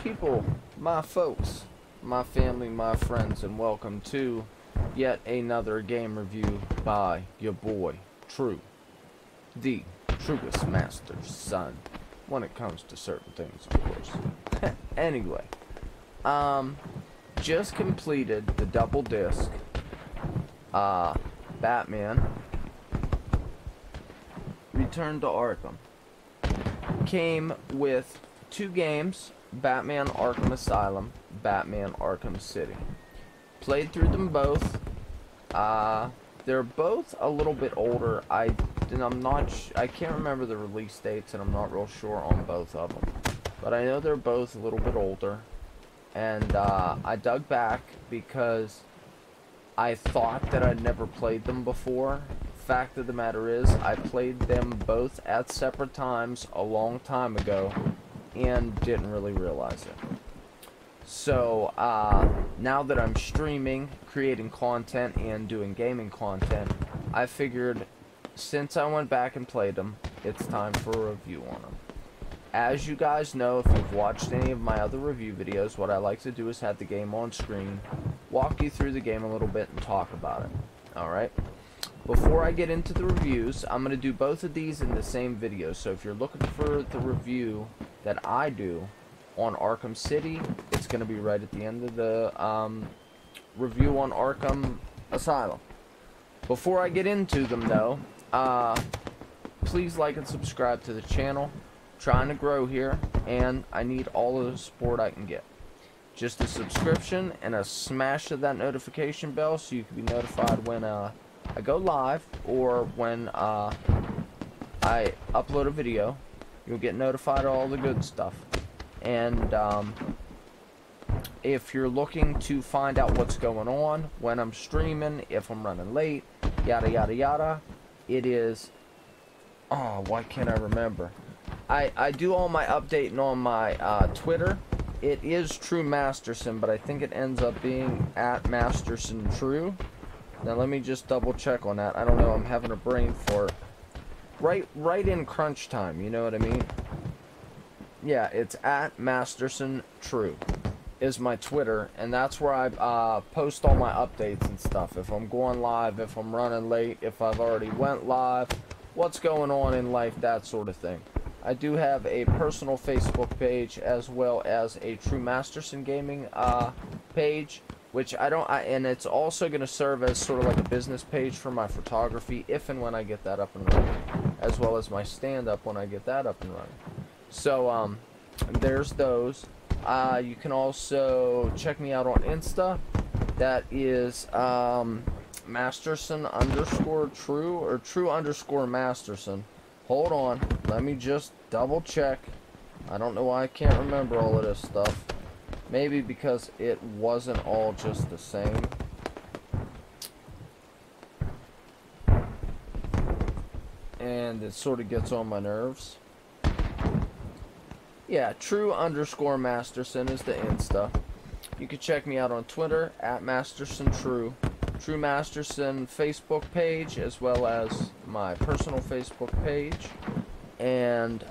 people, my folks, my family, my friends, and welcome to yet another game review by your boy, True, the truest MasterSon, when it comes to certain things, of course. Anyway, just completed the double disc, Batman Return to Arkham. Came with 2 games, Batman Arkham Asylum, Batman Arkham City. Played through them both. They're both a little bit older. I can't remember the release dates, and I'm not real sure on both of them. But I know they're both a little bit older. And I dug back because I thought that I'd never played them before. Fact of the matter is, I played them both at separate times a long time ago and didn't really realize it. So now that I'm streaming, creating content, and doing gaming content, I figured since I went back and played them, it's time for a review on them. As you guys know, if you've watched any of my other review videos, what I like to do is have the game on screen, walk you through the game a little bit, and talk about it. Alright? Before I get into the reviews, I'm going to do both of these in the same video. So if you're looking for the review that I do on Arkham City, it's going to be right at the end of the review on Arkham Asylum. Before I get into them, though, please like and subscribe to the channel. I'm trying to grow here, and I need all of the support I can get. Just a subscription and a smash of that notification bell so you can be notified when I go live, or when I upload a video. You'll get notified of all the good stuff. And if you're looking to find out what's going on, when I'm streaming, if I'm running late, yada yada yada, it is, oh, why can't I remember? I do all my updating on my Twitter. It is True MasterSon, but I think it ends up being at MasterSon True. Now let me just double check on that. I don't know, I'm having a brain fart. Right in crunch time, you know what I mean? Yeah, it's at MasterSon True is my Twitter, and that's where I post all my updates and stuff. If I'm going live, if I'm running late, if I've already went live, what's going on in life, that sort of thing. I do have a personal Facebook page as well as a True MasterSon Gaming page, which and it's also going to serve as sort of like a business page for my photography if and when I get that up and running, as well as my stand-up when I get that up and running. So there's those. You can also check me out on Insta. That is MasterSon_True or True_MasterSon. Hold on, let me just double check. I don't know why I can't remember all of this stuff. Maybe because it wasn't all just the same. And it sort of gets on my nerves. Yeah, True_MasterSon is the Insta. You can check me out on Twitter at MasterSonTrue. True MasterSon Facebook page, as well as my personal Facebook page. And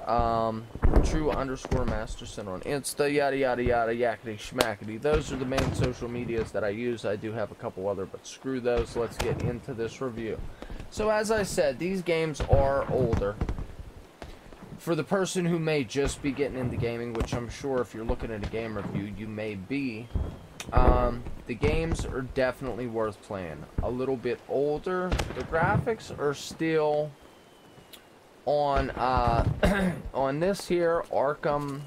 True_MasterSon on Insta, yada yada yada, yakety schmackety. Those are the main social medias that I use. I do have a couple other, but screw those. Let's get into this review. So as I said, these games are older. For the person who may just be getting into gaming, which I'm sure if you're looking at a game review, you may be, the games are definitely worth playing. A little bit older. The graphics are still on on this here Arkham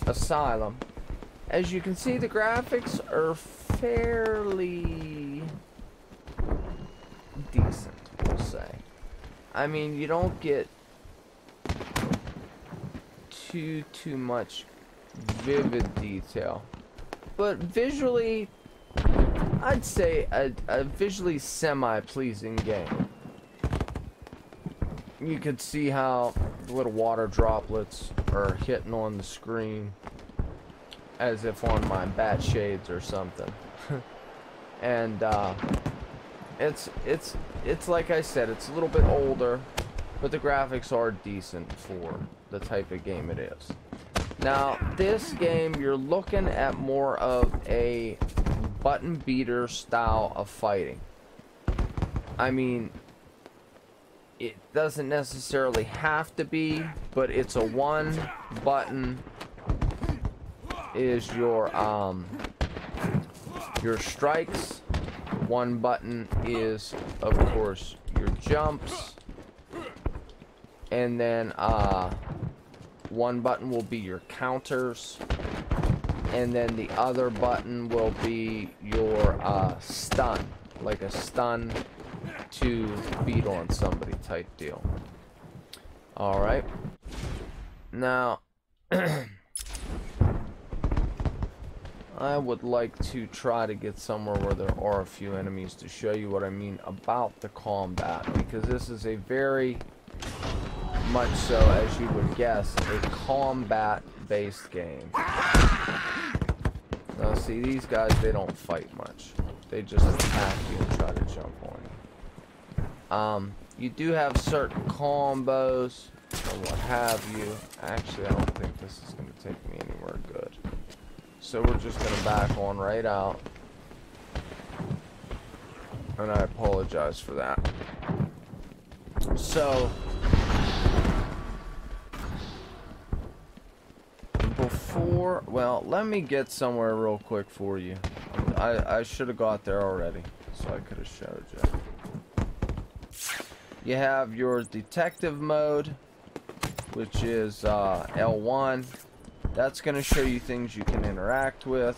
Asylum. As you can see, the graphics are fairly decent, we'll say. I mean, you don't get too much vivid detail, but visually I'd say a visually semi-pleasing game. You could see how the little water droplets are hitting on the screen as if on my bat shades or something. And it's like I said, it's a little bit older, but the graphics are decent for the type of game it is. Now, this game, you're looking at more of a button beater style of fighting. I mean, it doesn't necessarily have to be, but it's a one button is your strikes. One button is, of course, your jumps. And then one button will be your counters. And then the other button will be your stun. Like a stun to beat on somebody type deal. Alright. Now, I would like to try to get somewhere where there are a few enemies to show you what I mean about the combat, because this is a very much so, as you would guess, a combat based game. Now see, these guys, they don't fight much. They just attack you and try to jump on you. You do have certain combos or what have you. Actually, I don't think this is going to take me anywhere good. So we're just going to back on right out. And I apologize for that. So, before, well, let me get somewhere real quick for you. I should have got there already, so I could have showed you. You have your detective mode, which is L1. That's going to show you things you can interact with,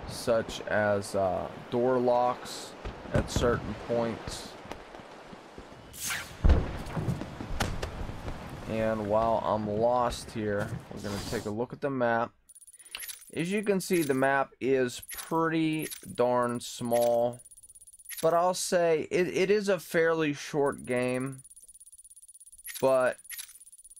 such as door locks at certain points. And while I'm lost here, we're going to take a look at the map. As you can see, the map is pretty darn small, but I'll say it is a fairly short game, but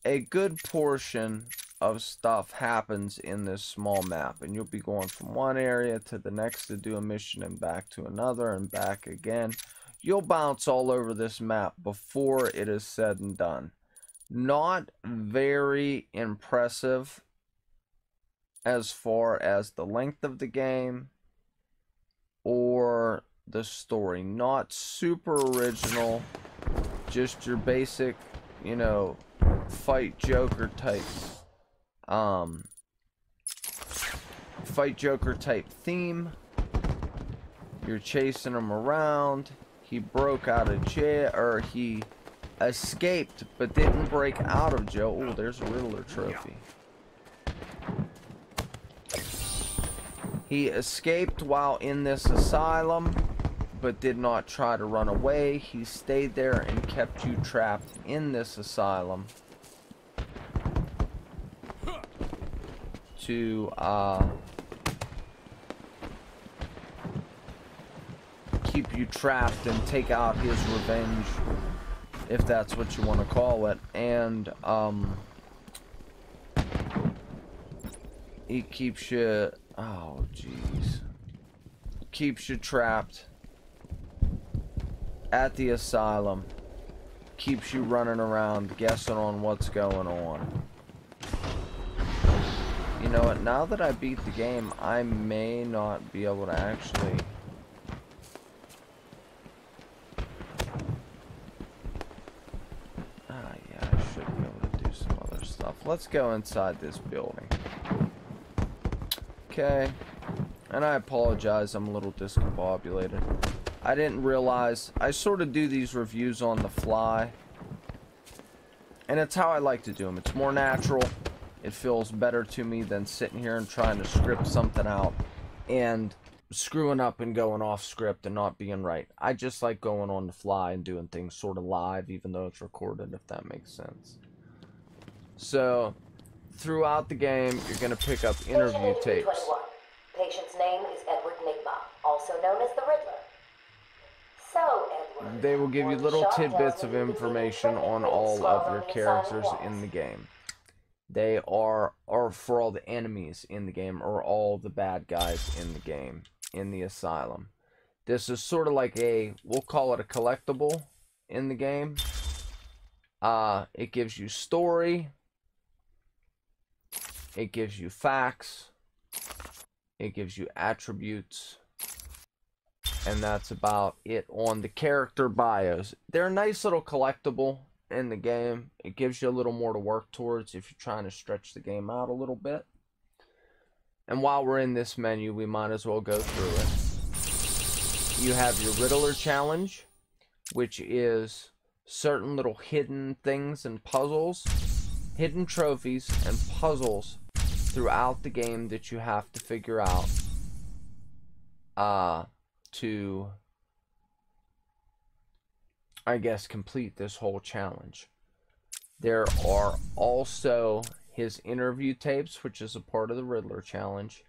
a good portion of stuff happens in this small map, and you'll be going from one area to the next to do a mission and back to another and back again. You'll bounce all over this map before it is said and done. Not very impressive as far as the length of the game or the story. Not super original, just your basic, you know, fight Joker type theme. You're chasing him around. He broke out of jail, or he escaped but didn't break out of jail. Oh, there's a Riddler trophy. He escaped while in this asylum but did not try to run away. He stayed there and kept you trapped in this asylum to keep you trapped and take out his revenge, if that's what you want to call it. And he keeps you, oh jeez, keeps you trapped at the asylum, keeps you running around guessing on what's going on. You know what, now that I beat the game, I may not be able to actually yeah, I should be able to do some other stuff. Let's go inside this building. Okay, and I apologize, I'm a little discombobulated. I didn't realize, I sort of do these reviews on the fly, and it's how I like to do them. It's more natural. It feels better to me than sitting here and trying to script something out and screwing up and going off script and not being right. I just like going on the fly and doing things sort of live, even though it's recorded, if that makes sense. So, throughout the game, you're going to pick up interview tapes. Patient's name is Edward Nigma, also known as the Riddler. So, Edward, they will give you little tidbits of information on all of your characters in the game. They are for all the enemies in the game, or all the bad guys in the game, in the asylum. This is sort of like a, we'll call it a collectible in the game. It gives you story. It gives you facts. It gives you attributes. And that's about it on the character bios. They're a nice little collectible in the game. It gives you a little more to work towards if you're trying to stretch the game out a little bit. And while we're in this menu, we might as well go through it. You have your Riddler challenge, which is certain little hidden things and puzzles, hidden trophies and puzzles throughout the game that you have to figure out to, I guess, complete this whole challenge. There are also his interview tapes, which is a part of the Riddler challenge.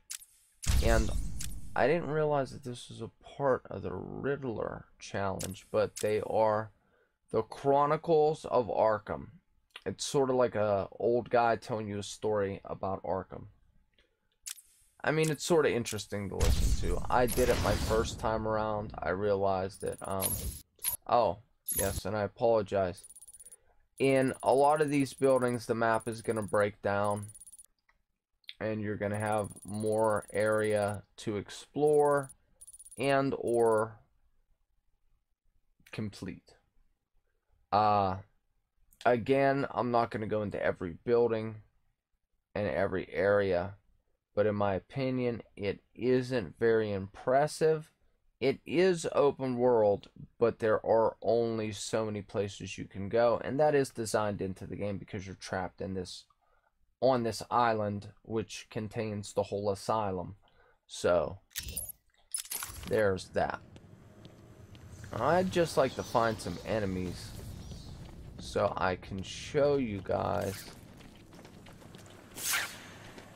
And I didn't realize that this was a part of the Riddler challenge, but they are the Chronicles of Arkham. It's sort of like a old guy telling you a story about Arkham. I mean, it's sort of interesting to listen to. I did it my first time around. I realized that, oh, yes, and I apologize. In a lot of these buildings, the map is going to break down, and you're going to have more area to explore and or complete. Again, I'm not going to go into every building and every area, but in my opinion, it isn't very impressive. It is open world, but there are only so many places you can go, and that is designed into the game because you're trapped in this, on this island, which contains the whole asylum. So, there's that. I'd just like to find some enemies so I can show you guys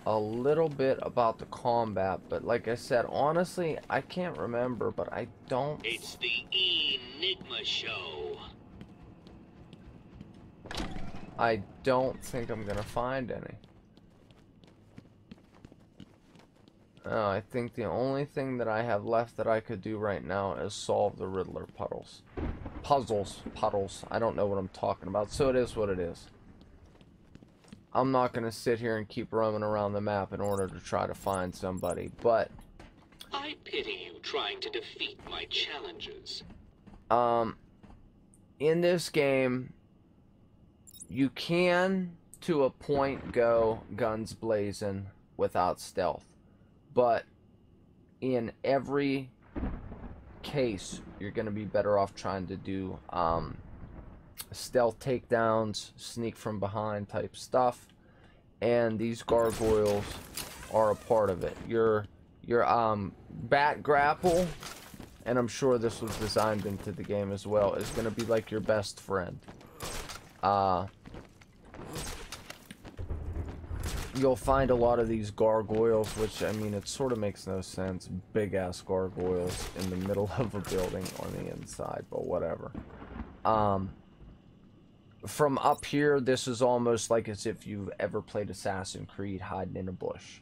a little bit about the combat, but like I said, honestly, I can't remember, but I don't... It's the Enigma Show. I don't think I'm gonna find any. I think the only thing that I have left that I could do right now is solve the Riddler puddles. Puddles. I don't know what I'm talking about, so it is what it is. I'm not going to sit here and keep roaming around the map in order to try to find somebody, but... I pity you trying to defeat my challenges. In this game, you can, to a point, go guns blazing without stealth. But in every case, you're going to be better off trying to do stealth takedowns, sneak from behind type stuff, and these gargoyles are a part of it. Your bat grapple, and I'm sure this was designed into the game as well, is going to be like your best friend. You'll find a lot of these gargoyles, which, I mean, it sort of makes no sense. Big-ass gargoyles in the middle of a building on the inside, but whatever. From up here, this is almost like as if you've ever played Assassin's Creed hiding in a bush.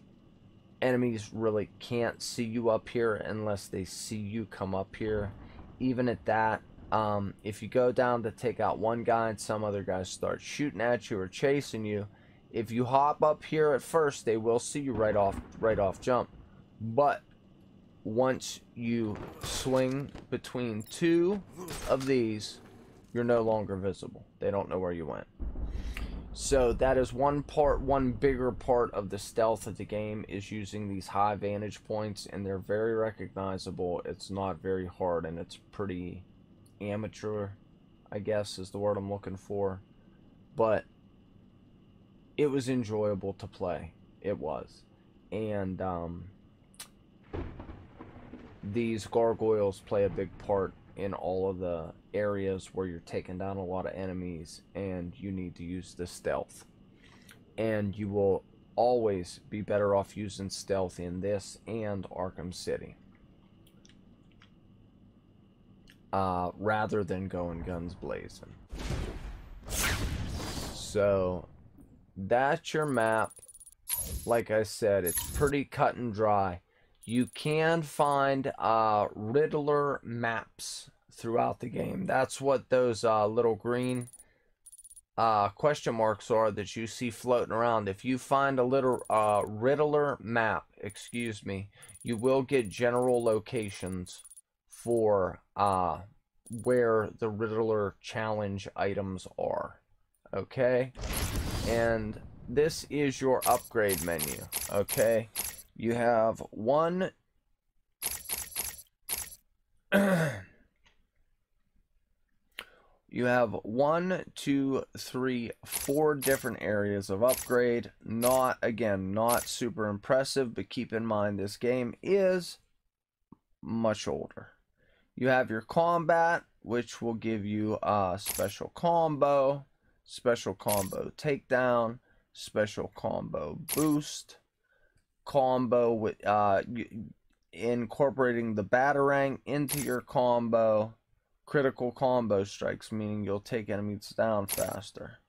Enemies really can't see you up here unless they see you come up here. Even at that, if you go down to take out one guy and some other guys start shooting at you or chasing you, if you hop up here at first, they will see you right off jump. But once you swing between two of these, you're no longer visible. They don't know where you went. So that is one bigger part of the stealth of the game, is using these high vantage points, and they're very recognizable. It's not very hard, and it's pretty amateur, I guess is the word I'm looking for. But it was enjoyable to play. It was. And these gargoyles play a big part in all of the areas where you're taking down a lot of enemies and you need to use the stealth. And you will always be better off using stealth in this and Arkham City, rather than going guns blazing. So that's your map. Like I said, it's pretty cut and dry. You can find Riddler maps throughout the game. That's what those little green question marks are that you see floating around. If you find a little Riddler map, excuse me, you will get general locations for where the Riddler challenge items are. Okay? And this is your upgrade menu. Okay? You have one you have 1, 2, 3, 4 different areas of upgrade. Not, again, not super impressive, but keep in mind this game is much older. You have your combat, which will give you a special combo takedown, special combo boost, combo with incorporating the Batarang into your combo, critical combo strikes, meaning you'll take enemies down faster.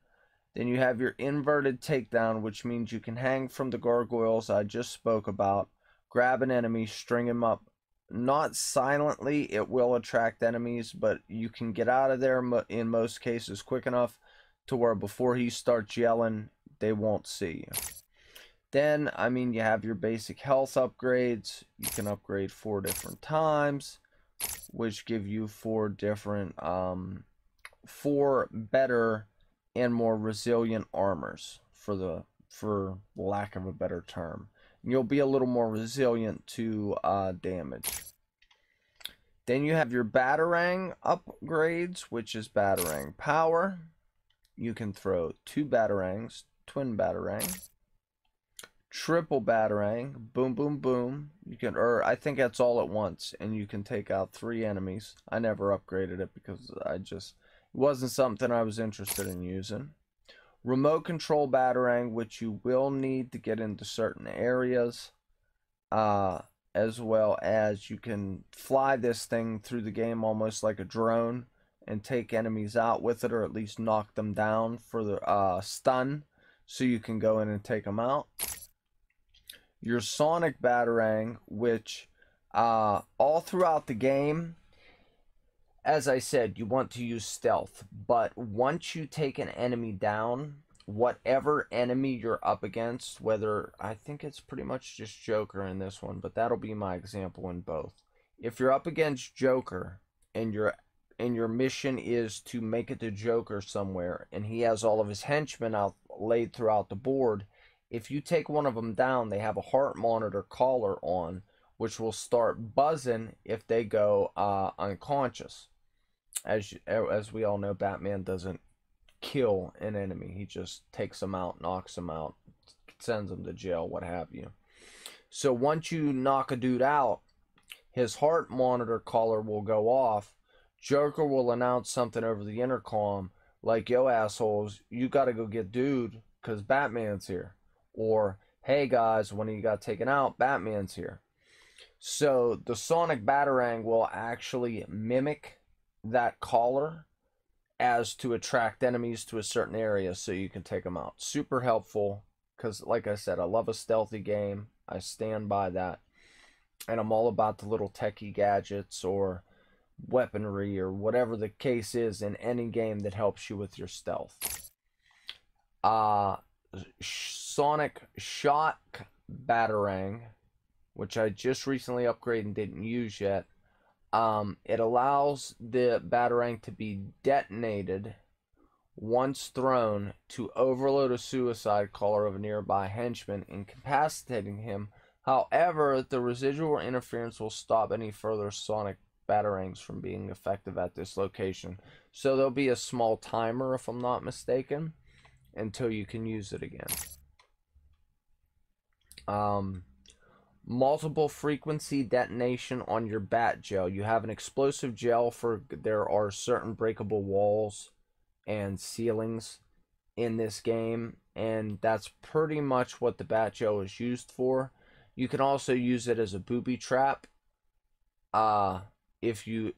Then you have your inverted takedown, which means you can hang from the gargoyles I just spoke about, grab an enemy, string him up. Not silently, it will attract enemies, but you can get out of there in most cases quick enough to where before he starts yelling, they won't see you. Then, I mean, you have your basic health upgrades. You can upgrade 4 different times, which give you 4 different, 4 better and more resilient armors, for lack of a better term. You'll be a little more resilient to damage. Then you have your Batarang upgrades, which is Batarang power. You can throw 2 Batarangs, twin Batarang, triple Batarang, boom, boom, boom. You can, or I think that's all at once, and you can take out 3 enemies. I never upgraded it because it wasn't something I was interested in using. Remote control Batarang, which you will need to get into certain areas, as well as you can fly this thing through the game almost like a drone and take enemies out with it, or at least knock them down for the stun, so you can go in and take them out. Your Sonic Batarang, which all throughout the game, as I said, you want to use stealth, but once you take an enemy down, whatever enemy you're up against, whether, I think it's pretty much just Joker in this one, but that'll be my example in both. If you're up against Joker and your mission is to make it to Joker somewhere, and he has all of his henchmen out laid throughout the board, if you take one of them down, they have a heart monitor collar on, which will start buzzing if they go unconscious. As we all know, Batman doesn't kill an enemy. He just takes them out, knocks them out, sends them to jail, what have you. So once you knock a dude out, his heart monitor collar will go off. Joker will announce something over the intercom like, yo assholes, you gotta go get dude because Batman's here. Or, hey guys, when he got taken out, Batman's here. So the Sonic Batarang will actually mimic that collar as to attract enemies to a certain area so you can take them out. Super helpful because, like I said, I love a stealthy game. I stand by that. And I'm all about the little techie gadgets or weaponry or whatever the case is in any game that helps you with your stealth. Sonic Shock Batarang, which I just recently upgraded and didn't use yet. It allows the Batarang to be detonated once thrown to overload a suicide caller of a nearby henchman, incapacitating him. However, the residual interference will stop any further Sonic Batarangs from being effective at this location. So there'll be a small timer, if I'm not mistaken, until you can use it again. Multiple frequency detonation on your bat gel. You have an explosive gel for, there are certain breakable walls and ceilings in this game, and that's pretty much what the bat gel is used for. You can also use it as a booby trap. If you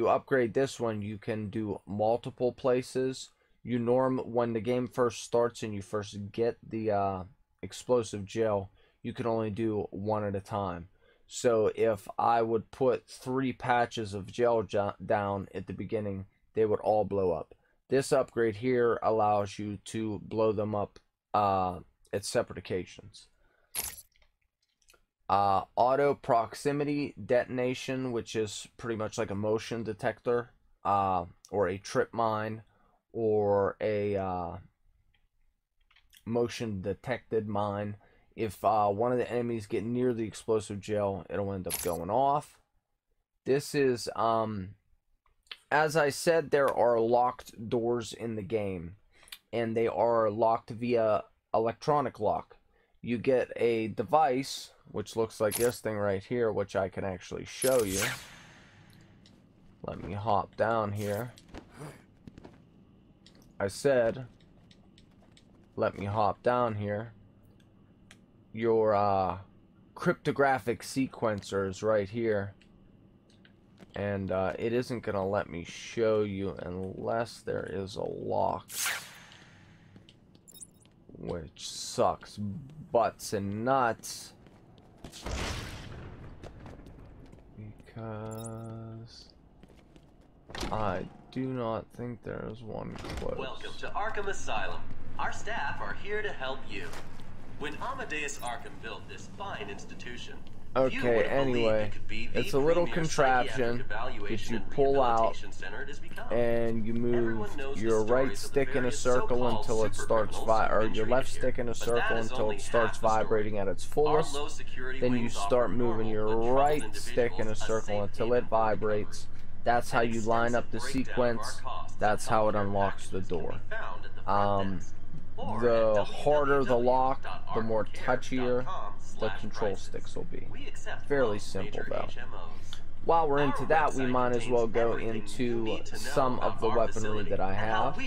upgrade this one, you can do multiple places. When the game first starts and you first get the explosive gel, you can only do one at a time. So if I would put 3 patches of gel down at the beginning, they would all blow up. This upgrade here allows you to blow them up at separate occasions. Auto proximity detonation, which is pretty much like a motion detector, or a trip mine, or a motion detected mine. If one of the enemies get near the explosive gel, it'll end up going off. This is, as I said, there are locked doors in the game, and they are locked via electronic lock. You get a device, which looks like this thing right here, which I can actually show you. Let me hop down here. I said, let me hop down here. Your cryptographic sequencer is right here. And it isn't going to let me show you unless there is a lock. Which sucks butts and nuts. Because I do not think there is one close. Welcome to Arkham Asylum. Our staff are here to help you. When Amadeus Arkham built this fine institution, okay, anyway, it's a little contraption that you pull out, and you move your right stick in a circle until it starts or your left stick in a circle until it starts vibrating at its fullest. Then you start moving your right stick in a circle until it vibrates. That's how you line up the sequence. That's how it unlocks the door. The harder the lock, the more touchier the control sticks will be. Fairly simple though. While we're into that, we might as well go into some of the weaponry that I have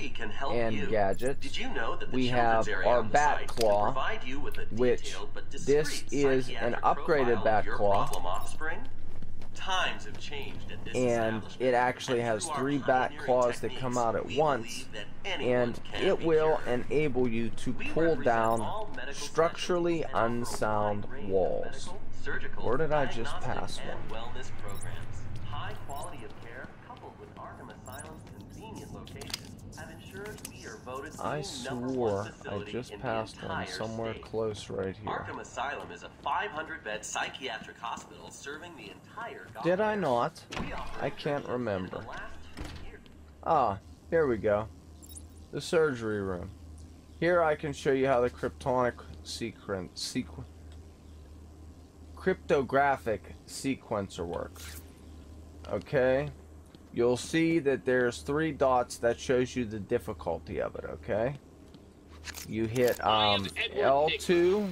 and gadgets. We have our bat claw, which this is an upgraded bat claw, and it actually has 3 bat claws that come out at once, and it will enable you to pull down structurally unsound walls. Or did I just pass one? High quality of care coupled with Arkham Asylum's convenient location have ensured we are voted I swore I just passed one somewhere close right here. Arkham Asylum is a 500-bed psychiatric hospital serving the entire Gotham. Did I not? I can't remember. Ah, here we go. The surgery room. Here I can show you how the cryptographic sequencer works. Okay, you'll see that there's 3 dots that shows you the difficulty of it. Okay, you hit L2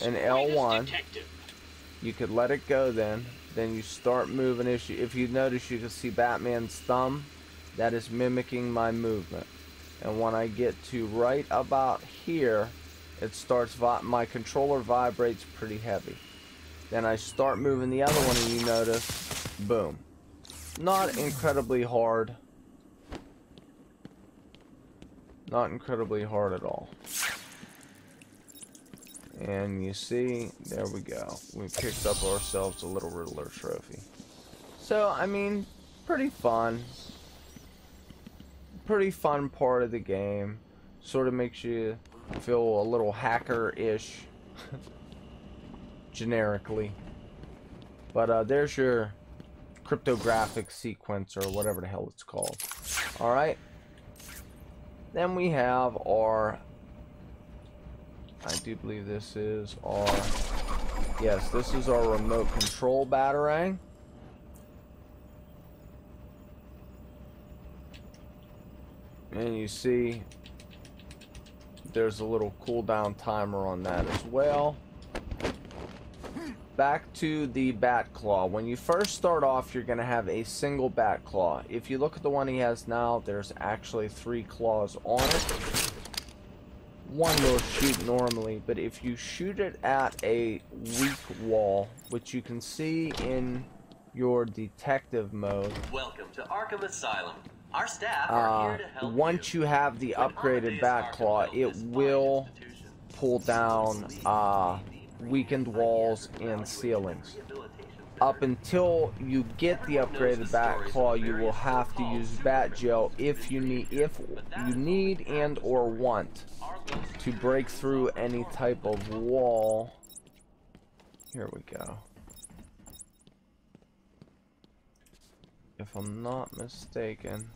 and L1. You could let it go then you start moving. If you notice, you can see Batman's thumb. That is mimicking my movement. And when I get to right about here, it starts my controller vibrates pretty heavy. Then I start moving the other one, and you notice, boom. Not incredibly hard. Not incredibly hard at all. And you see, there we go. We picked up ourselves a little Riddler trophy. So, I mean, pretty fun. Pretty fun part of the game. Sort of makes you feel a little hacker-ish. Generically. But there's your cryptographic sequencer, or whatever the hell it's called. Alright. Then we have our... I do believe this is our... Yes, this is our remote control batarang. And you see there's a little cooldown timer on that as well. Back to the bat claw. When you first start off, you're going to have a single bat claw. If you look at the one he has now, there's actually 3 claws on it. One will shoot normally, but if you shoot it at a weak wall, which you can see in your detective mode, welcome to Arkham Asylum. Our staff are here to help once you have the upgraded bat claw, it will pull down weakened walls and ceilings. up until you get the upgraded bat claw, you will have to use bat gel if you need and or want to break through any type of wall. Here we go. If I'm not mistaken,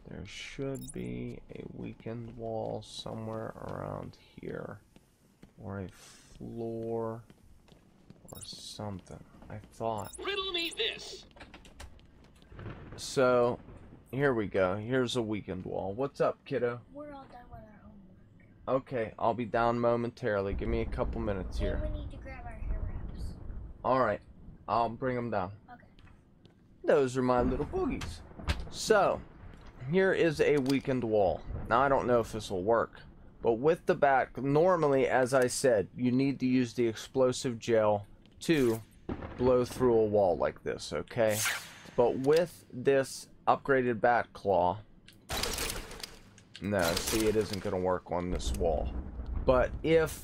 there should be a weakened wall somewhere around here, or a floor, or something. I thought. Riddle me this. So, here we go. Here's a weakened wall. What's up, kiddo? We're all done with our homework. Okay, I'll be down momentarily. Give me a couple minutes here. And we need to grab our hair wraps. Alright, I'll bring them down. Okay. Those are my little boogies. So, here is a weakened wall. Now, I don't know if this will work, but with the back, normally, as I said, you need to use the explosive gel to blow through a wall like this, okay? But with this upgraded bat claw, no, see, it isn't going to work on this wall. But if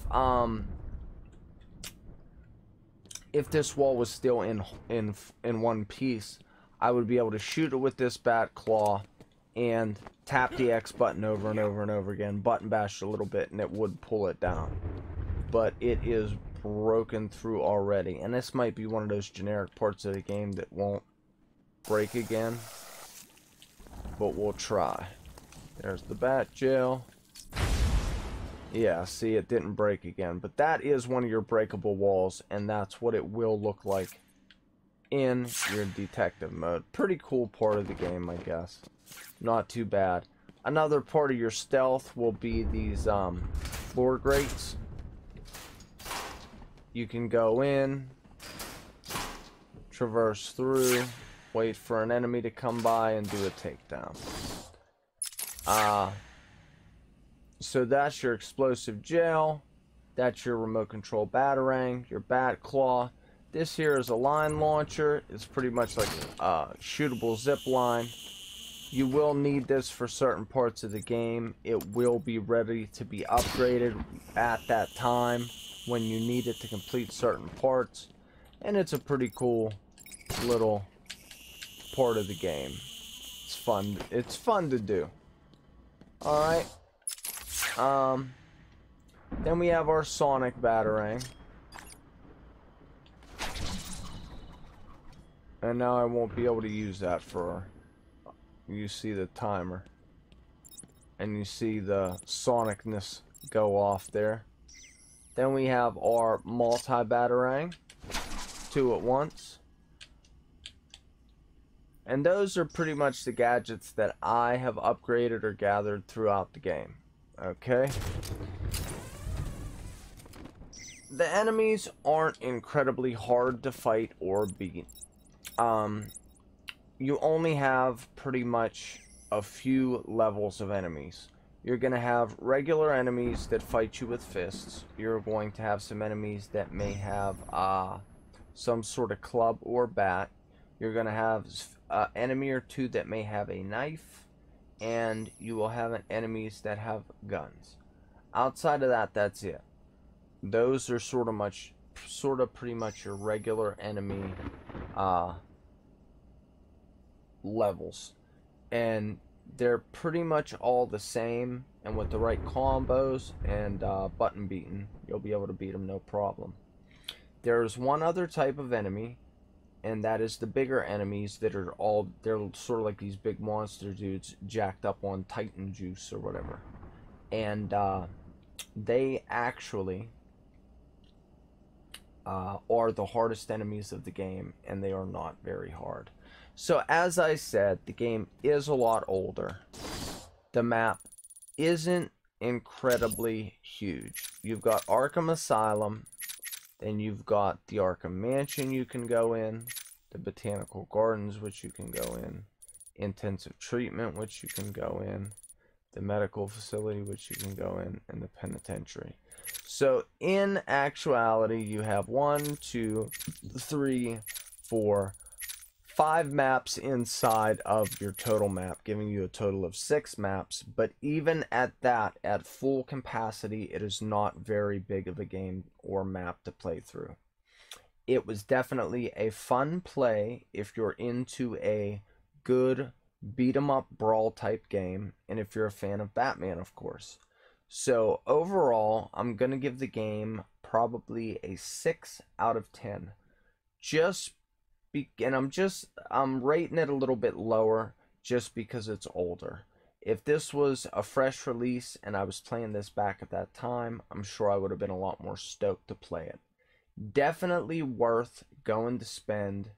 this wall was still in one piece, I would be able to shoot it with this bat claw and tap the X button over and over and over again, button bash a little bit, and it would pull it down. But it is broken through already, and this might be one of those generic parts of the game that won't break again, but we'll try. There's the bat gel. Yeah, see, it didn't break again, but that is one of your breakable walls, and that's what it will look like in your detective mode. Pretty cool part of the game, I guess. Not too bad. Another part of your stealth will be these floor grates. You can go in, traverse through, wait for an enemy to come by, and do a takedown. So that's your explosive gel. That's your remote control batarang, your bat claw. This here is a line launcher. It's pretty much like a shootable zip line. You will need this for certain parts of the game. It will be ready to be upgraded at that time when you need it to complete certain parts. And it's a pretty cool little part of the game. It's fun. It's fun to do. Alright. Then we have our sonic batarang. And now I won't be able to use that for... You see the timer. And you see the sonicness go off there. Then we have our multi-batarang. 2 at once. And those are pretty much the gadgets that I have upgraded or gathered throughout the game. Okay? The enemies aren't incredibly hard to fight or beat. You only have pretty much a few levels of enemies. You're going to have regular enemies that fight you with fists. You're going to have some enemies that may have some sort of club or bat. You're going to have an enemy or two that may have a knife. And you will have enemies that have guns. Outside of that, that's it. Those are sort of pretty much your regular enemy levels. And they're pretty much all the same, and with the right combos and button beating, you'll be able to beat them no problem. There's one other type of enemy, and that is the bigger enemies that are they're sort of like these big monster dudes jacked up on Titan juice or whatever. And they actually are the hardest enemies of the game, and they are not very hard. So as I said, the game is a lot older. The map isn't incredibly huge. You've got Arkham Asylum, then you've got the Arkham Mansion you can go in, the Botanical Gardens which you can go in, Intensive Treatment which you can go in, the Medical Facility which you can go in, and the Penitentiary. So in actuality, you have 1, 2, 3, 4, 5 maps inside of your total map, giving you a total of 6 maps. But even at that, at full capacity, it is not very big of a game or map to play through. It was definitely a fun play if you're into a good beat 'em up brawl type game, and if you're a fan of Batman, of course. So overall, I'm gonna give the game probably a 6 out of 10. I'm rating it a little bit lower just because it's older. If this was a fresh release and I was playing this back at that time, I'm sure I would have been a lot more stoked to play it. Definitely worth going to spend.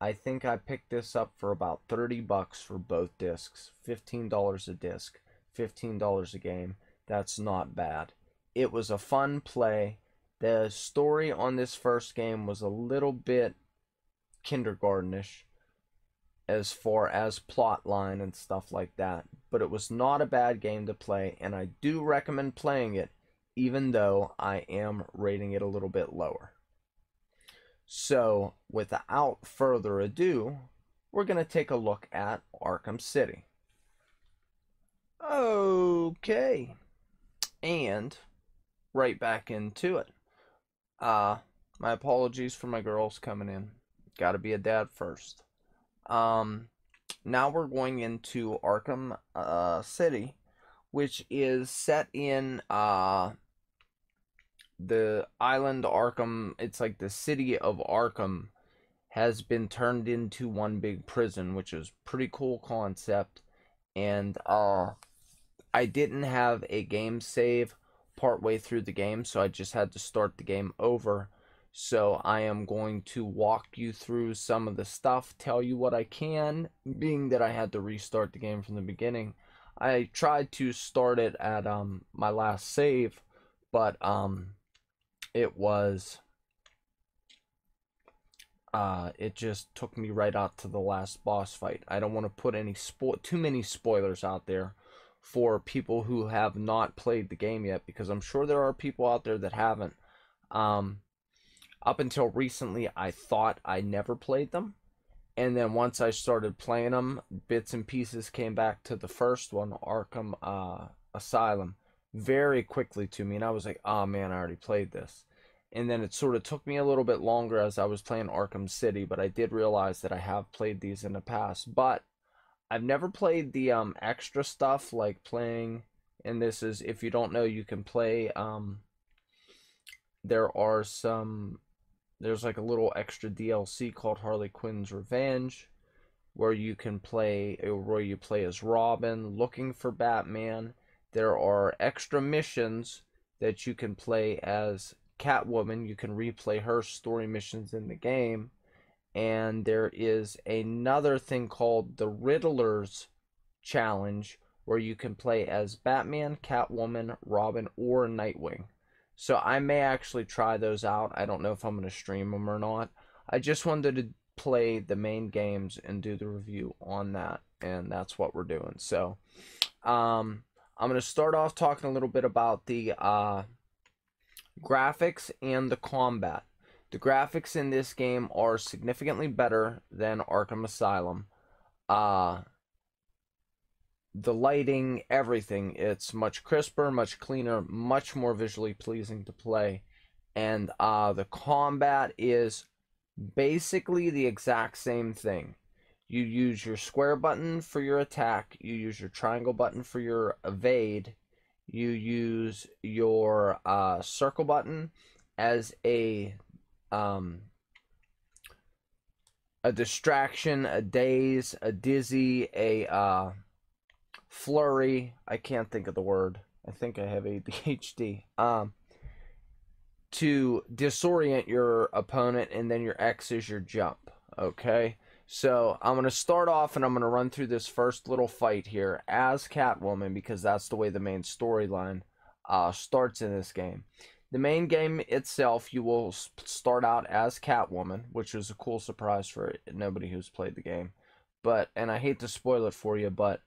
I think I picked this up for about 30 bucks for both discs. $15 a disc, $15 a game. That's not bad. It was a fun play. The story on this first game was a little bit kindergartenish as far as plot line and stuff like that, but it was not a bad game to play, and I do recommend playing it, even though I am rating it a little bit lower. So without further ado, we're going to take a look at Arkham City. Okay, and right back into it. My apologies for my girls coming in. Gotta be a dad first. Now we're going into Arkham City, which is set in the island Arkham. It's like the city of Arkham has been turned into one big prison, which is pretty cool concept. And I didn't have a game save partway through the game, so I just had to start the game over. So I am going to walk you through some of the stuff, tell you what I can, being that I had to restart the game from the beginning. I tried to start it at my last save, but it just took me right out to the last boss fight. I don't want to put any too many spoilers out there for people who have not played the game yet, because I'm sure there are people out there that haven't. Up until recently, I thought I never played them, and then once I started playing them, bits and pieces came back to the first one, Arkham Asylum, very quickly to me, and I was like, oh man, I already played this. And then it sort of took me a little bit longer as I was playing Arkham City, but I did realize that I have played these in the past. But I've never played the extra stuff, like playing, and this is, if you don't know, you can play, there's like a little extra DLC called Harley Quinn's Revenge, where you can play, where you play as Robin looking for Batman. There are extra missions that you can play as Catwoman. You can replay her story missions in the game. And there is another thing called the Riddler's Challenge, where you can play as Batman, Catwoman, Robin, or Nightwing. So I may actually try those out. I don't know if I'm going to stream them or not. I just wanted to play the main games and do the review on that, and that's what we're doing. So I'm going to start off talking a little bit about the graphics and the combat. The graphics in this game are significantly better than Arkham Asylum. The lighting, everything, it's much crisper, much cleaner, much more visually pleasing to play. And the combat is basically the exact same thing. You use your square button for your attack, you use your triangle button for your evade, you use your circle button as a distraction, a daze, a dizzy, a flurry. I can't think of the word. I think I have ADHD. To disorient your opponent, and then your X is your jump. Okay, so I'm going to start off and I'm going to run through this first little fight here as Catwoman, because that's the way the main storyline starts in this game. The main game itself, you will start out as Catwoman, which was a cool surprise for nobody who's played the game. But, and I hate to spoil it for you, but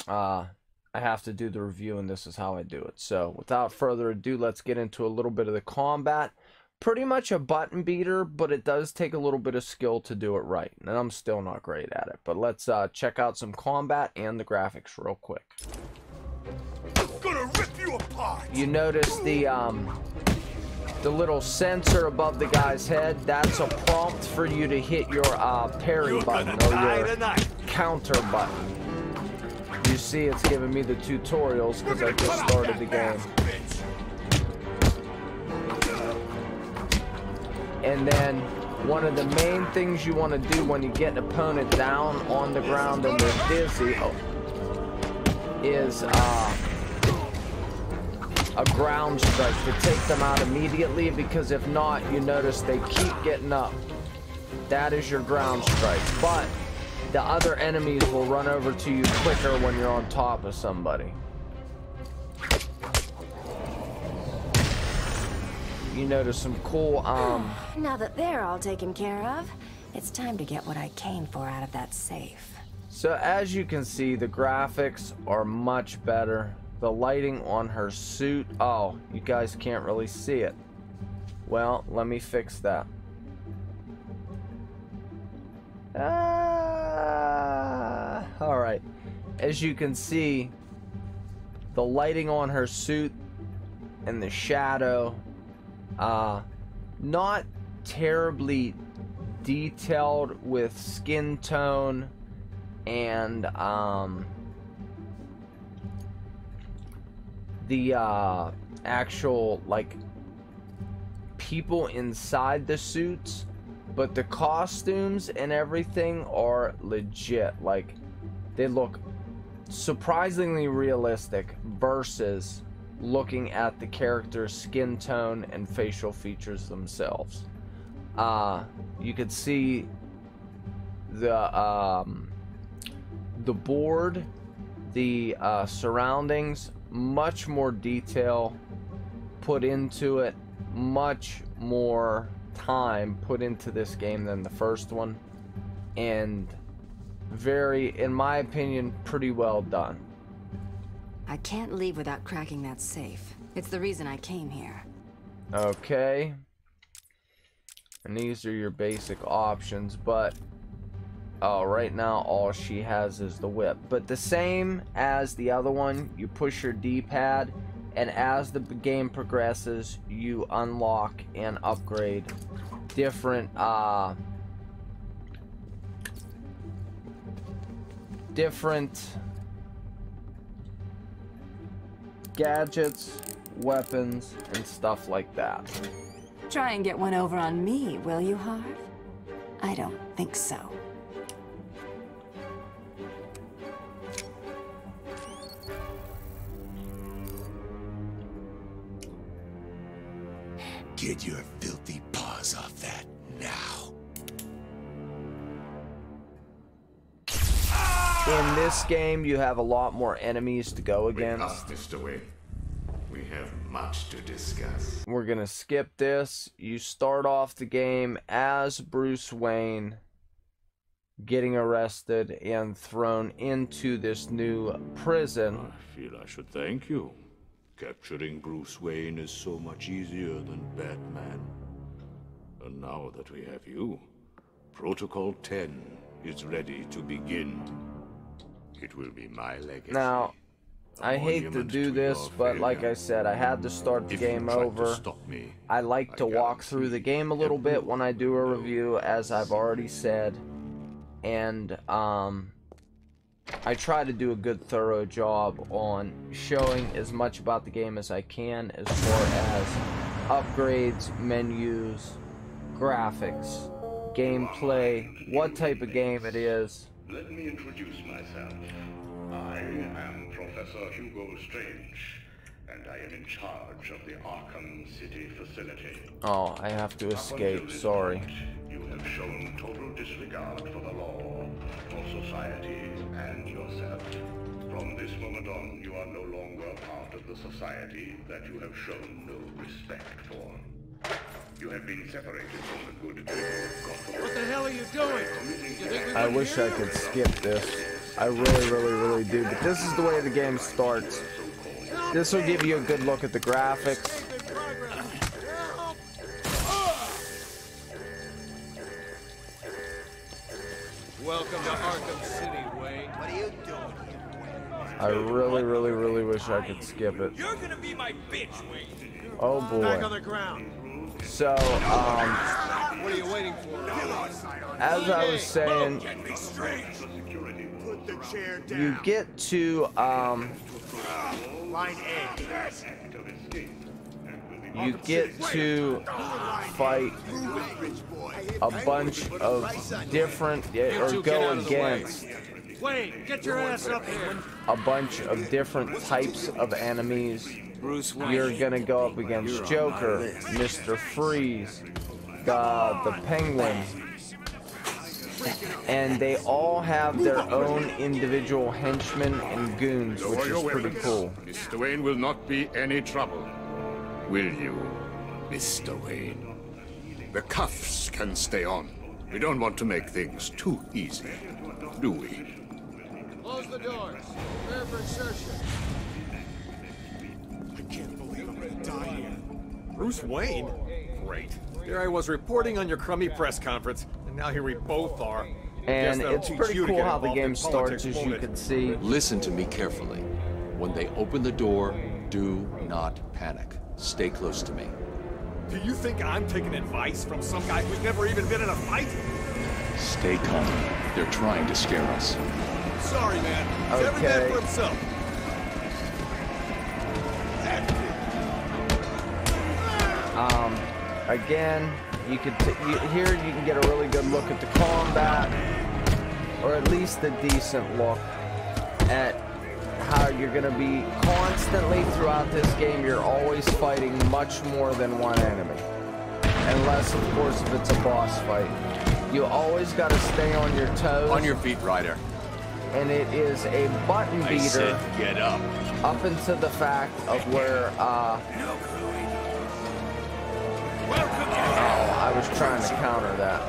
I have to do the review, and this is how I do it. So without further ado, let's get into a little bit of the combat. Pretty much a button beater, but it does take a little bit of skill to do it right, and I'm still not great at it. But let's check out some combat and the graphics real quick. I'm gonna rip you apart. You notice the the little sensor above the guy's head, that's a prompt for you to hit your parry button or your counter button. You see, it's giving me the tutorials because I just started the game. And then one of the main things you want to do when you get an opponent down on the ground and they're dizzy is a ground strike to take them out immediately, because if not, you notice they keep getting up. That is your ground strike. But the other enemies will run over to you quicker when you're on top of somebody. You notice some cool, Now that they're all taken care of, it's time to get what I came for out of that safe. So as you can see, the graphics are much better. The lighting on her suit, oh, you guys can't really see it. Well, let me fix that. Alright. As you can see, the lighting on her suit and the shadow, not terribly detailed with skin tone and the actual like people inside the suits, but the costumes and everything are legit. Like, they look surprisingly realistic versus looking at the character's skin tone and facial features themselves. You could see the board, the surroundings, much more detail put into it, much more time put into this game than the first one, and very, in my opinion, pretty well done. I can't leave without cracking that safe. It's the reason I came here. Okay. And these are your basic options, but right now all she has is the whip. But the same as the other one, you push your D-pad, and as the game progresses, you unlock and upgrade different gadgets, weapons, and stuff like that. Try and get one over on me, will you, Harv? I don't think so. Get your filthy paws off that now. In this game, you have a lot more enemies to go against. Mr. Wayne, we have much to discuss. We're gonna skip this. You start off the game as Bruce Wayne, getting arrested and thrown into this new prison. I feel I should thank you. Capturing Bruce Wayne is so much easier than Batman. And now that we have you, Protocol 10 is ready to begin. It will be my legacy. Now, I hate to do this, but like I said, I had to start the game over. I like to walk through the game a little bit when I do a review, as I've already said. And, I try to do a good thorough job on showing as much about the game as I can, as far as upgrades, menus, graphics, gameplay, what type of game it is. Let me introduce myself. I am Professor Hugo Strange, and I am in charge of the Arkham City facility. Oh, I have to escape, sorry. You have shown total disregard for the law, for society, and yourself. From this moment on, you are no longer part of the society that you have shown no respect for. You have been separated from the good people of Gotham. What the hell are you doing? I wish I could skip this. I really do, but this is the way the game starts. This will give you a good look at the graphics. Welcome to Arkham City, Wayne. What are you doing here? I really wish I could skip it. You're gonna be my bitch, Wayne. Oh boy. Back on the ground. So, What are you waiting for? as I was saying, you get to, you get to fight a bunch of different, or go against Wait, get your ass up here. a bunch of different types of enemies. Bruce Wayne. You're gonna go up against Joker, Mr. Freeze, the Penguin, and they all have their own individual henchmen and goons, which is pretty cool. Mr. Wayne will not be any trouble. Will you, Mr. Wayne? The cuffs can stay on. We don't want to make things too easy, do we? Close the doors. Prepare for insertion. I can't believe I'm gonna die here. Bruce Wayne? Great. There I was reporting on your crummy press conference, and now here we both are. And it's pretty cool how the game starts, as you can see. Listen to me carefully. When they open the door, do not panic. Stay close to me. Do you think I'm taking advice from some guy who's never even been in a fight? Stay calm. They're trying to scare us. Sorry, man. He's every man for himself. Again, you can here you can get a really good look at the combat, or at least a decent look at how you're going to be constantly throughout this game. You're always fighting much more than one enemy, unless of course if it's a boss fight. You always got to stay on your toes. On your feet, Ryder. And it is a button beater. I said get up. Up into the fact of where I was trying to counter that.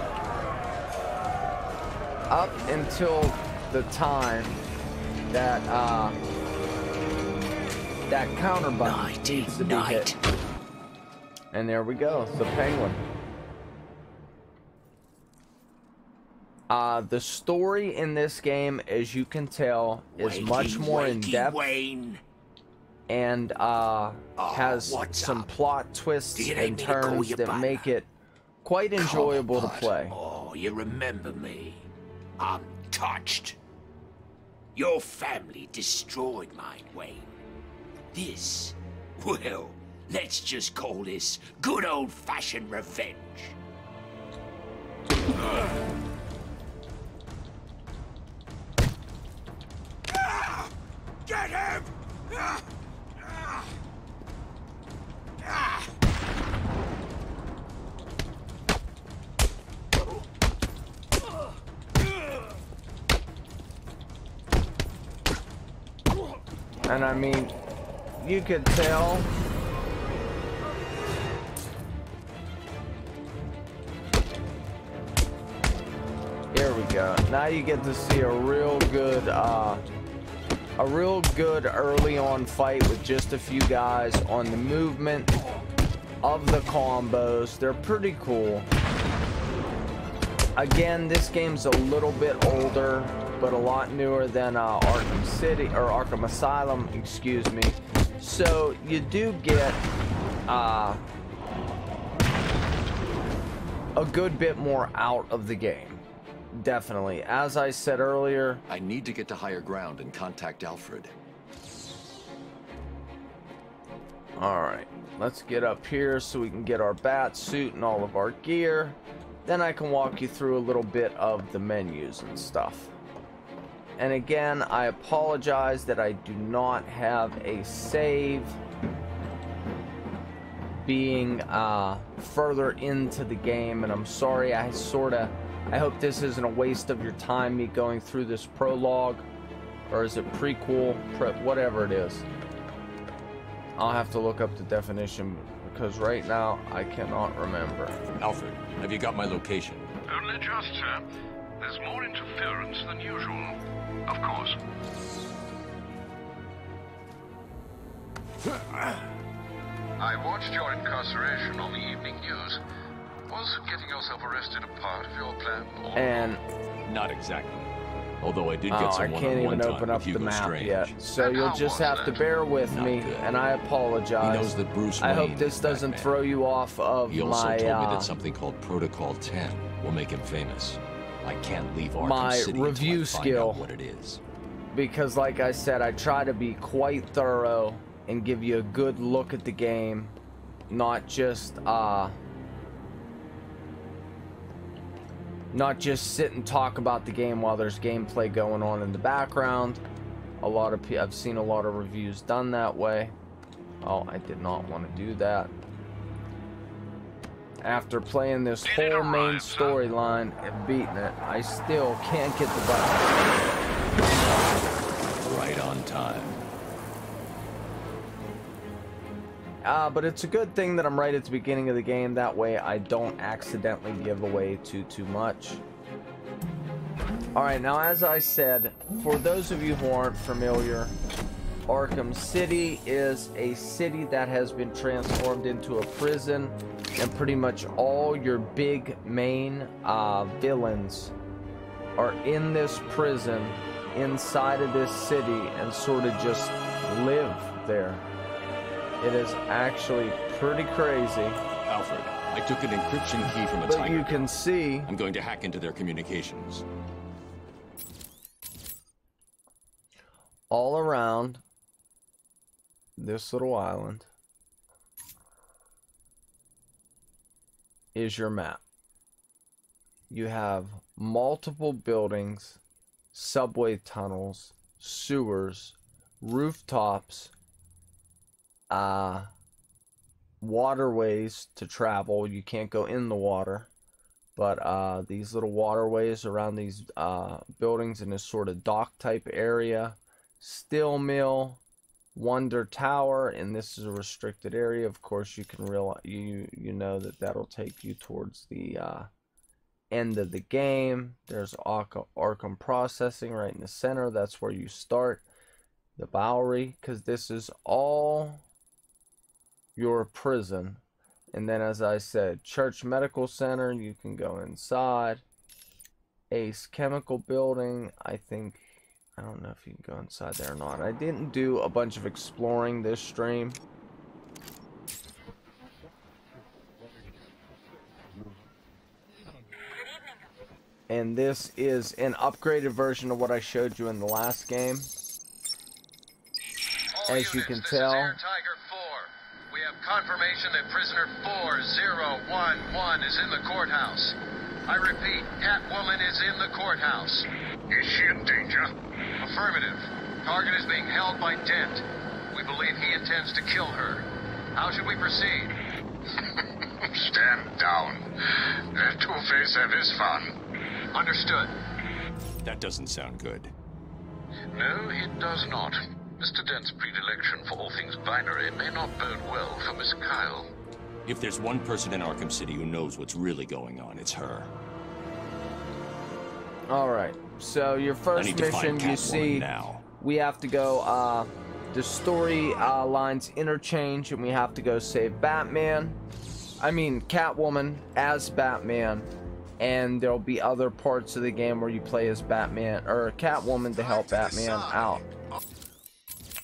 Up until the time that that counter button needs to be hit. And there we go, the Penguin. The story in this game, as you can tell, is much more in depth. And has some plot twists and turns that make it quite enjoyable to play. Oh, you remember me? I'm touched. Your family destroyed mine, Wayne. This, well, let's just call this good old-fashioned revenge. Get him! And I mean, you could tell here we go. Now you get to see a real good early on fight with just a few guys on the movement of the combos. They're pretty cool. Again, this game's a little bit older, but a lot newer than Arkham City, or Arkham Asylum, excuse me. So you do get a good bit more out of the game. Definitely. As I said earlier, I need to get to higher ground and contact Alfred. Alright, let's get up here so we can get our bat suit and all of our gear. Then I can walk you through a little bit of the menus and stuff. And again, I apologize that I do not have a save being further into the game, and I'm sorry. I hope this isn't a waste of your time, me going through this prologue, or is it prequel, whatever it is. I'll have to look up the definition, because right now I cannot remember. Alfred, have you got my location? Only just, sir. There's more interference than usual. Of course. I watched your incarceration on the evening news. Was getting yourself arrested a part of your plan, or... And... Not exactly. Although I did get I someone can't on one even time open with up the Hugo map Strange. yet, so you'll just have to bear with me, and I apologize. He knows that Bruce I hope Wayne this is doesn't Batman. throw you off of He also my told me that something called Protocol 10 will make him famous. I can't leave Arkham my City review until I find skill, out what it is. because like I said, I try to be quite thorough and give you a good look at the game, not just sit and talk about the game while there's gameplay going on in the background. I've seen a lot of reviews done that way. Oh, I did not want to do that. After playing this whole main storyline and beating it, I still can't get the button. Right on time. But it's a good thing that I'm right at the beginning of the game. That way I don't accidentally give away too much. Alright, now as I said, for those of you who aren't familiar, Arkham City is a city that has been transformed into a prison, and pretty much all your big main villains are in this prison inside of this city and sort of just live there. It is actually pretty crazy. Alfred, I took an encryption key from a But tiger. you can see I'm going to hack into their communications. all around this little island is your map. You have multiple buildings, subway tunnels, sewers, rooftops, waterways to travel. You can't go in the water, but these little waterways around these buildings in this sort of dock type area. Steel mill, Wonder Tower, and this is a restricted area. Of course, you can realize you know that that'll take you towards the end of the game. There's Arkham Processing right in the center. That's where you start. The Bowery, because this is all your prison. And then, as I said, Church Medical Center, you can go inside. Ace Chemical Building, I don't know if you can go inside there or not. I didn't do a bunch of exploring this stream. And this is an upgraded version of what I showed you in the last game. As you can tell, Tiger 4. We have confirmation that prisoner 4011 is in the courthouse. I repeat, Catwoman is in the courthouse. Is she in danger? Affirmative. Target is being held by Dent. We believe he intends to kill her. How should we proceed? Stand down. Let Two-Face have his fun. Understood. That doesn't sound good. No, it does not. Mr. Dent's predilection for all things binary may not bode well for Miss Kyle. If there's one person in Arkham City who knows what's really going on, it's her. alright, so your first mission, you see, we have to go, the story lines interchange, and we have to go save Catwoman as Batman, and there'll be other parts of the game where you play as Batman, or Catwoman to help Batman out.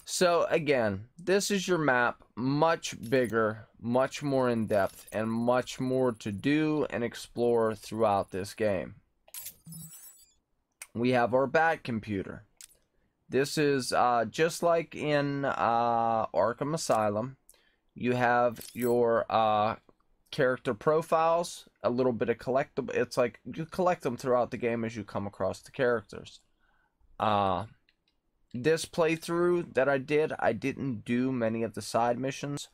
So again, this is your map, much bigger, much more in depth, and much more to do and explore throughout this game. We have our Bat computer. This is just like in Arkham Asylum. You have your character profiles, a little bit of collectible. It's like you collect them throughout the game as you come across the characters. This playthrough that I didn't do many of the side missions.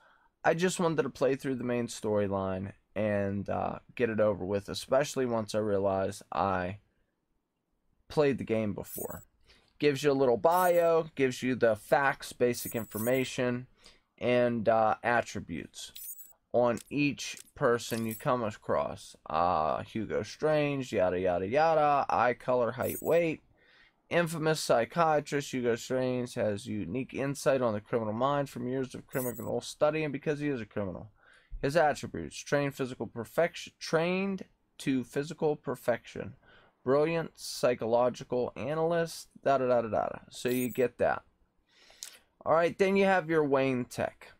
I just wanted to play through the main storyline and get it over with, especially once I realized I played the game before. Gives you a little bio, gives you the facts, basic information, and attributes on each person you come across. Hugo Strange, yada yada yada, eye color, height, weight. Infamous psychiatrist, Hugo Strange has unique insight on the criminal mind from years of criminal study and because he is a criminal. His attributes: trained to physical perfection, brilliant, psychological analyst, da da da da da. So you get that. Alright, then you have your Wayne Tech.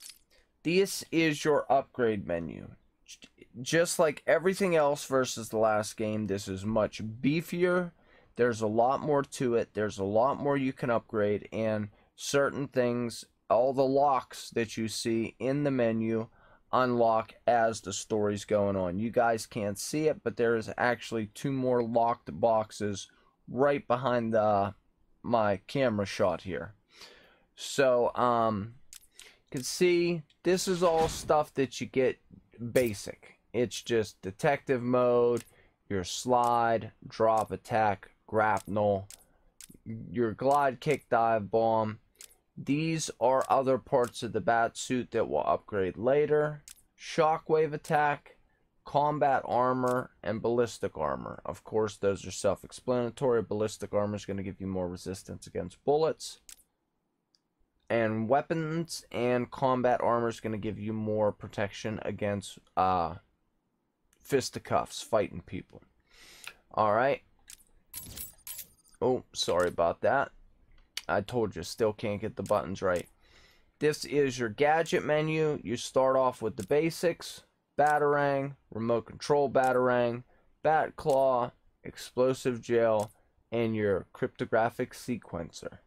This is your upgrade menu. Just like everything else versus the last game, this is much beefier. There's a lot more to it. There's a lot more you can upgrade, and certain things, all the locks that you see in the menu unlock as the story's going on. You guys can't see it, but there is actually 2 more locked boxes right behind my camera shot here. So, you can see this is all stuff that you get basic. It's just detective mode, your slide, drop attack, grapnel, your glide kick, dive bomb. These are other parts of the bat suit that will upgrade later. Shockwave attack, combat armor, and ballistic armor. Of course, those are self-explanatory. Ballistic armor is going to give you more resistance against bullets. And weapons and combat armor is going to give you more protection against fisticuffs, fighting people. Alright. Oh, sorry about that. I told you, still can't get the buttons right. This is your gadget menu. You start off with the basics. Batarang, remote control batarang, bat claw, explosive gel, and your cryptographic sequencer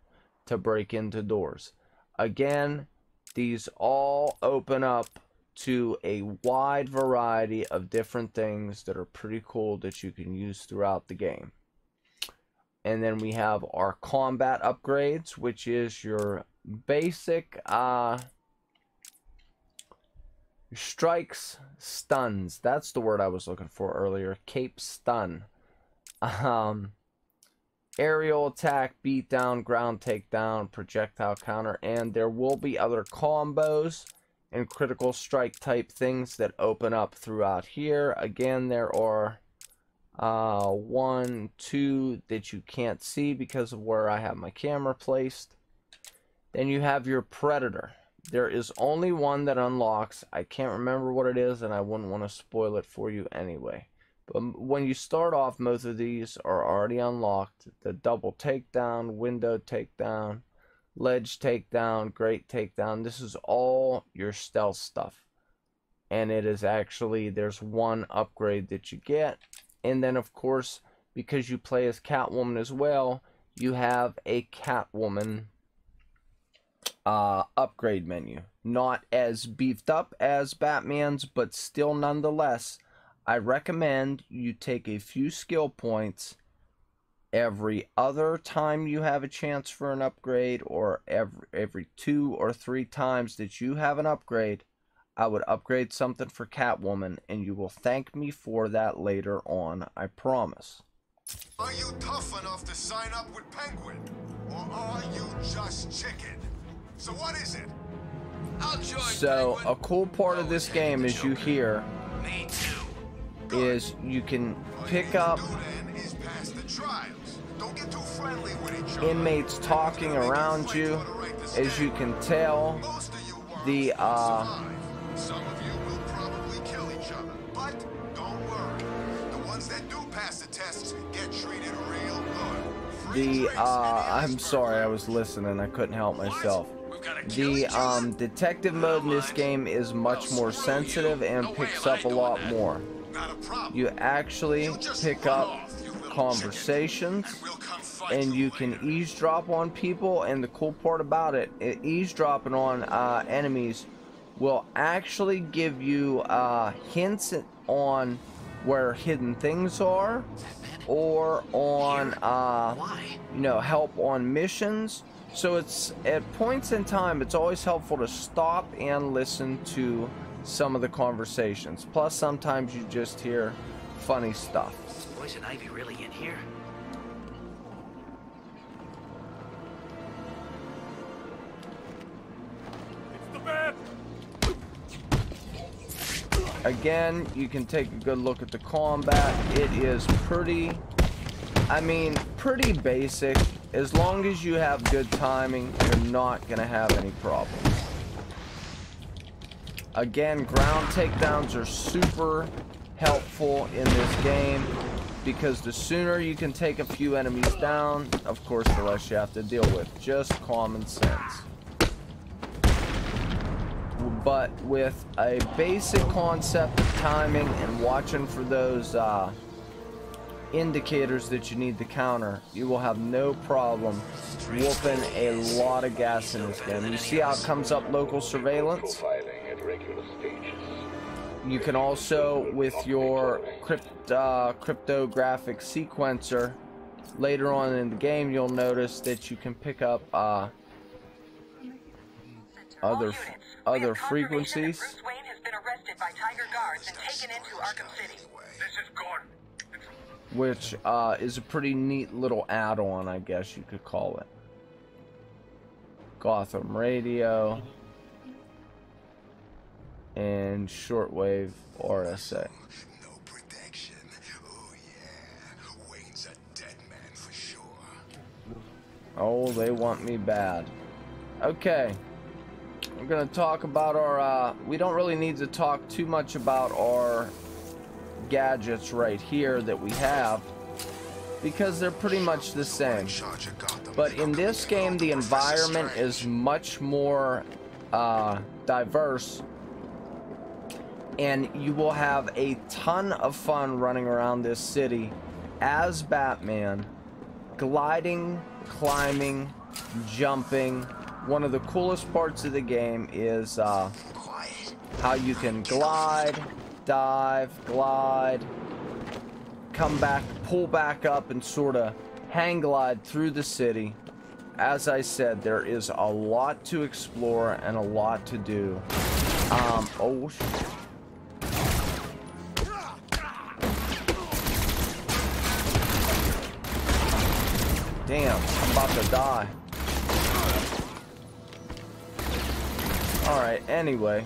to break into doors. Again, these all open up to a wide variety of different things that are pretty cool that you can use throughout the game. And then we have our combat upgrades, which is your basic strikes, stuns. That's the word I was looking for earlier. Cape stun. Aerial attack, beatdown, ground takedown, projectile counter, and there will be other combos and critical strike type things that open up throughout here. Again, there are 1, 2 that you can't see because of where I have my camera placed. Then you have your Predator. There is only one that unlocks. I can't remember what it is, and I wouldn't want to spoil it for you anyway. But when you start off, most of these are already unlocked. The double takedown, window takedown, ledge takedown, great takedown. This is all your stealth stuff. And it is actually, there's one upgrade that you get. And then, of course, because you play as Catwoman as well, you have a Catwoman upgrade menu. Not as beefed up as Batman's, but still nonetheless, I recommend you take a few skill points every other time you have a chance for an upgrade, or every 2 or 3 times that you have an upgrade. I would upgrade something for Catwoman, and you will thank me for that later on, I promise. Are you tough enough to sign up with Penguin? Or are you just chicken? So what is it? I'll join So, Penguin. a cool part of this game, as you hear, Me too. is you can pick up inmates talking around you. As you can tell, the some of you will probably kill each other, but don't worry. The ones that do pass the tests get treated real good. I'm sorry, I was listening, I couldn't help myself. The detective mode in this game is much more sensitive and picks up a lot more. You actually pick up conversations, and you can eavesdrop on people, and the cool part about it, eavesdropping on enemies will actually give you hints on where hidden things are, or on help on missions. So it's at points in time, it's always helpful to stop and listen to some of the conversations. Plus, sometimes you just hear funny stuff. Is Poison Ivy really in here? It's the bat! Again, you can take a good look at the combat. It is pretty basic. As long as you have good timing, you're not going to have any problems. Again, ground takedowns are super helpful in this game. because the sooner you can take a few enemies down, of course, the less you have to deal with. Just common sense. But with a basic concept of timing and watching for those indicators that you need to counter, you will have no problem whooping a lot of gas in this game. You see how it comes up local surveillance? You can also, with your cryptographic sequencer, later on in the game, you'll notice that you can pick up other frequencies. Bruce Wayne has been arrested by Tiger guards and taken into Arkham City. This is Gordon. Which is a pretty neat little add-on, I guess you could call it. Gotham Radio and shortwave RSA. No protection. Oh yeah, Wayne's a dead man for sure. Oh, they want me bad. Okay, we're gonna talk about our. We don't really need to talk too much about our gadgets right here that we have, because they're pretty much the same. But in this game, the environment is much more diverse, and you will have a ton of fun running around this city as Batman, gliding, climbing, jumping. One of the coolest parts of the game is how you can glide, dive, glide, come back, pull back up, and sort of hang glide through the city. As I said, there is a lot to explore and a lot to do. Oh shit. Damn, I'm about to die. Alright, anyway.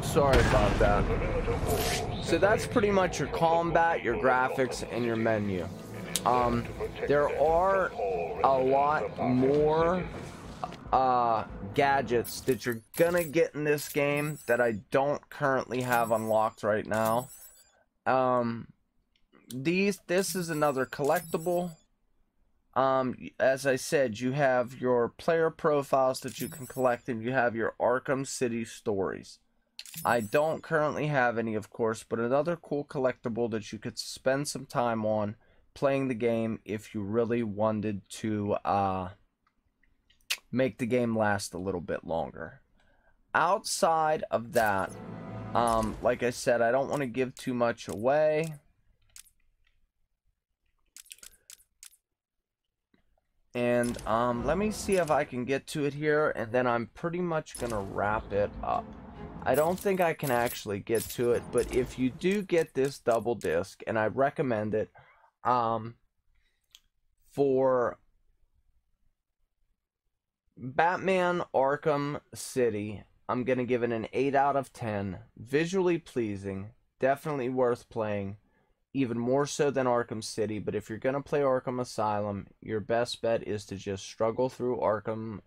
Sorry about that. So that's pretty much your combat, your graphics, and your menu. There are a lot more gadgets that you're gonna get in this game that I don't currently have unlocked right now. This is another collectible. As I said, you have your player profiles that you can collect, and you have your Arkham City stories. I don't currently have any, of course, but another cool collectible that you could spend some time on playing the game if you really wanted to make the game last a little bit longer. Outside of that, like I said, I don't want to give too much away. And let me see if I can get to it here, and then I'm pretty much gonna wrap it up. I don't think I can actually get to it, but if you do get this double disc, and I recommend it, for Batman Arkham City, I'm gonna give it an 8 out of 10. Visually pleasing, definitely worth playing, even more so than Arkham City. But if you're gonna play Arkham Asylum, your best bet is to just struggle through Arkham.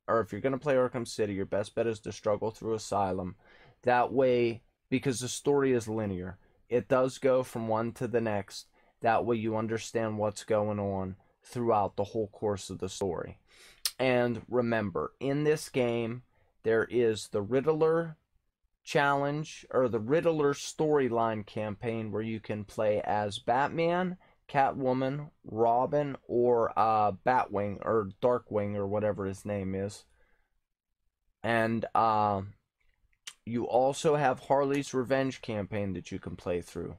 Or if you're going to play Arkham City, your best bet is to struggle through Asylum. That way, because the story is linear, it does go from one to the next. That way you understand what's going on throughout the whole course of the story. And remember, in this game, there is the Riddler challenge, or the Riddler storyline campaign, where you can play as Batman, Catwoman, Robin, or Batwing, or Darkwing, or whatever his name is. And you also have Harley's Revenge campaign that you can play through.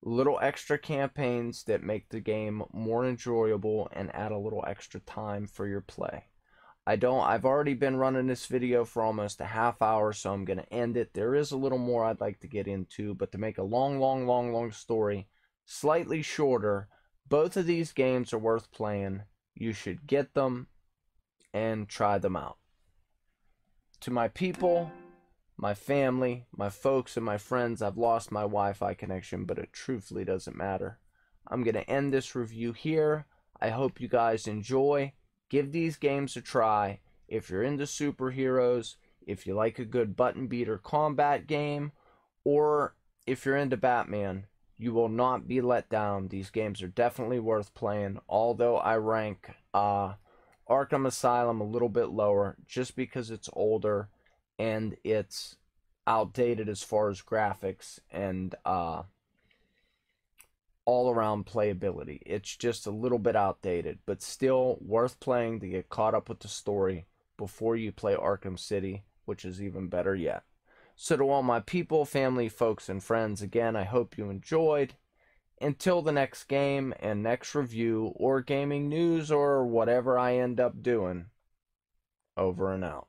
Little extra campaigns that make the game more enjoyable and add a little extra time for your play. I've already been running this video for almost a half hour, so I'm going to end it. There is a little more I'd like to get into, but to make a long story slightly shorter, both of these games are worth playing. You should get them and try them out. To my people, my family, my folks, and my friends. I've lost my Wi-Fi connection, but it truthfully doesn't matter. I'm going to end this review here. I hope you guys enjoy. Give these games a try. If you're into superheroes, if you like a good button beater combat game, or if you're into Batman, you will not be let down. These games are definitely worth playing, although I rank Arkham Asylum a little bit lower just because it's older and it's outdated as far as graphics and all-around playability. It's just a little bit outdated, but still worth playing to get caught up with the story before you play Arkham City, which is even better yet. So to all my people, family, folks, and friends, again, I hope you enjoyed. Until the next game and next review or gaming news or whatever I end up doing, over and out.